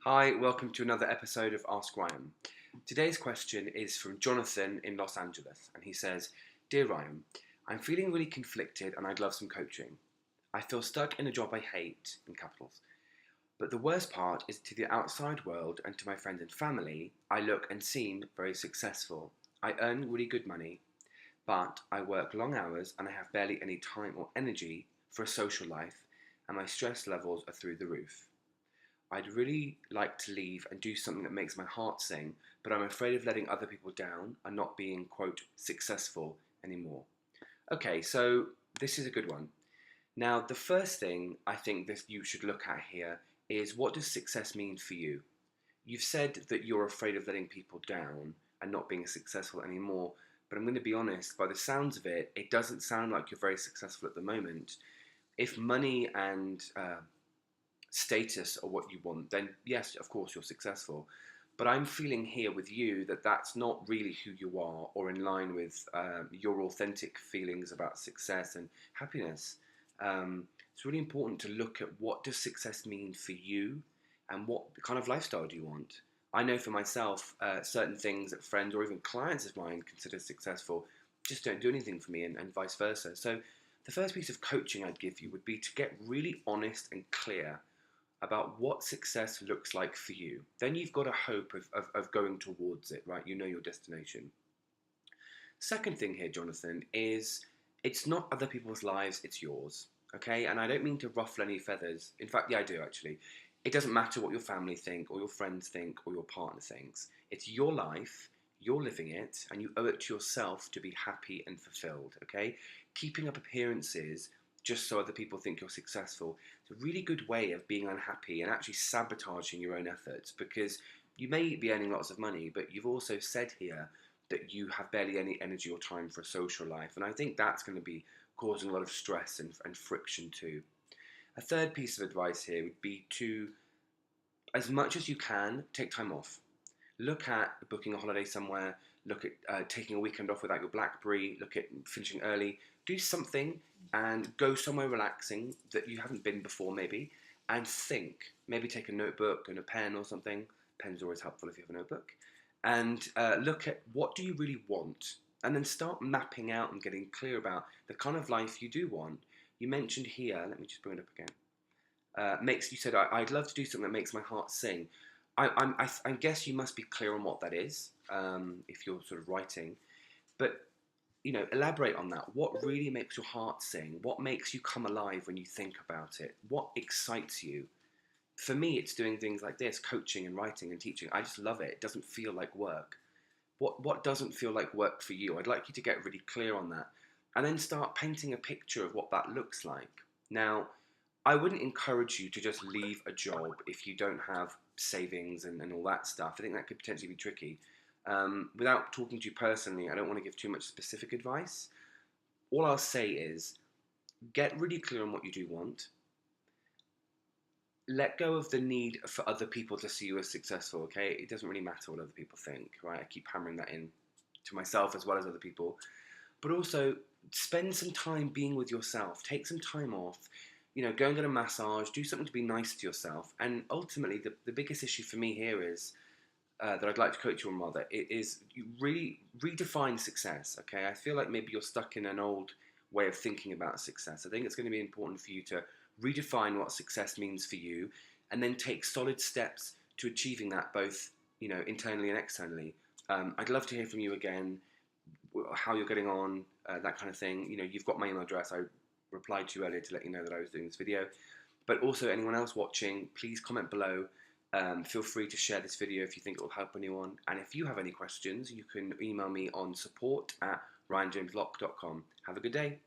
Hi, welcome to another episode of Ask Ryan. Today's question is from Jonathan in Los Angeles, and he says, Dear Ryan, I'm feeling really conflicted and I'd love some coaching. I feel stuck in a job I hate, in capitals. But the worst part is to the outside world and to my friends and family, I look and seem very successful. I earn really good money, but I work long hours and I have barely any time or energy for a social life, and my stress levels are through the roof. I'd really like to leave and do something that makes my heart sing, but I'm afraid of letting other people down and not being, quote, successful anymore. Okay, so this is a good one. Now, the first thing I think that you should look at here is, what does success mean for you? You've said that you're afraid of letting people down and not being successful anymore, but I'm going to be honest, by the sounds of it, it doesn't sound like you're very successful at the moment. If money and status or what you want, then yes, of course you're successful. But I'm feeling here with you that that's not really who you are or in line with your authentic feelings about success and happiness. It's really important to look at, what does success mean for you and what kind of lifestyle do you want. I know for myself, certain things that friends or even clients of mine consider successful just don't do anything for me, and vice versa. So the first piece of coaching I'd give you would be to get really honest and clear about what success looks like for you. Then you've got a hope of going towards it, right? You know your destination. Second thing here, Jonathan, is it's not other people's lives, it's yours. Okay? And I don't mean to ruffle any feathers. In fact, yeah, I do actually. It doesn't matter what your family think or your friends think or your partner thinks. It's your life, you're living it, and you owe it to yourself to be happy and fulfilled. Okay? Keeping up appearances just so other people think you're successful, it's a really good way of being unhappy and actually sabotaging your own efforts, because you may be earning lots of money, but you've also said here that you have barely any energy or time for a social life. And I think that's going to be causing a lot of stress and friction too. A third piece of advice here would be to, as much as you can, take time off. Look at booking a holiday somewhere, look at taking a weekend off without your BlackBerry, look at finishing early, do something and go somewhere relaxing that you haven't been before maybe, and think. Maybe take a notebook and a pen or something. Pen's always helpful if you have a notebook. And look at, what do you really want? And then start mapping out and getting clear about the kind of life you do want. You mentioned here, let me just bring it up again. You said, I'd love to do something that makes my heart sing. I guess you must be clear on what that is, if you're sort of writing. But, elaborate on that. What really makes your heart sing? What makes you come alive when you think about it? What excites you? For me, it's doing things like this, coaching and writing and teaching. I just love it. It doesn't feel like work. What doesn't feel like work for you? I'd like you to get really clear on that. And then start painting a picture of what that looks like. Now, I wouldn't encourage you to just leave a job if you don't have savings and all that stuff. I think that could potentially be tricky. Without talking to you personally, I don't want to give too much specific advice. All I'll say is, get really clear on what you do want. Let go of the need for other people to see you as successful, okay? It doesn't really matter what other people think, right? I keep hammering that in to myself as well as other people. But also, spend some time being with yourself. Take some time off. Go and get a massage. Do something to be nice to yourself. And ultimately, the biggest issue for me here is, that I'd like to coach you on, rather, it is you really redefine success, okay? I feel like maybe you're stuck in an old way of thinking about success. I think it's going to be important for you to redefine what success means for you, and then take solid steps to achieving that, both, internally and externally. I'd love to hear from you again, how you're getting on, that kind of thing. You've got my email address. I replied to you earlier to let you know that I was doing this video. But also, anyone else watching, please comment below. Feel free to share this video if you think it will help anyone. And if you have any questions, you can email me on support@ryanjameslock.com. Have a good day.